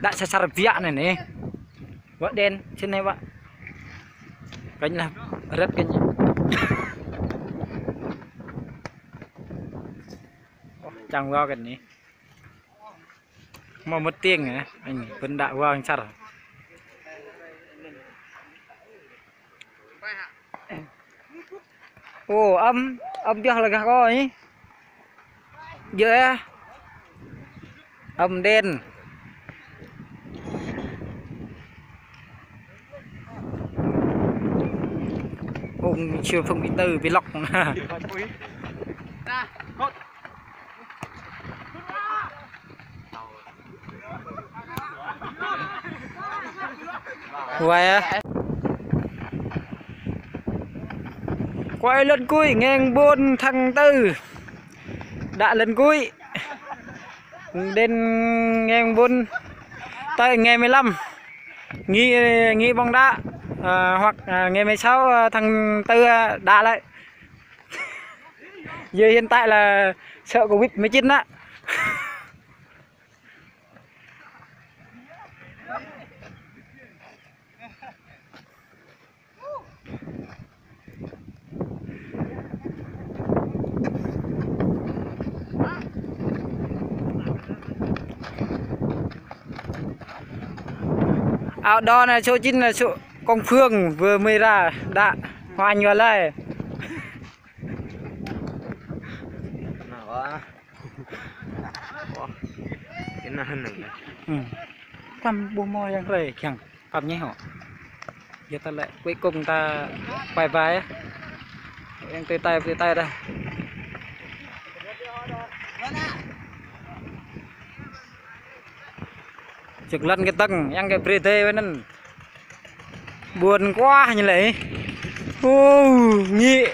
đã sasar vía này nè vợ đen trên này vợ cánh là rất cánh chẳng vào gần này mà mất tiền này anh vẫn đã vào anh sar ô âm cho là coi dễ âm đen ông chưa không bị từ bị lọc vậy quay lần cuối ngang 4 tháng 4 đã lần cuối đến ngang 4 tới ngày 15 nghỉ bóng đá hoặc ngày 16 tháng 4 đã lại giờ hiện tại là sợ Covid-19 á. Áo đo này chỗ chính là chỗ con Phương vừa mới ra đã hoành vào lại cầm bùa môi yang rồi chẳng cầm nhé họ giờ ta lại cuối cùng ta bài bài em tới tay đây trực lăn cái tầng yang cái prete với nên buồn quá như vậy. Nghỉ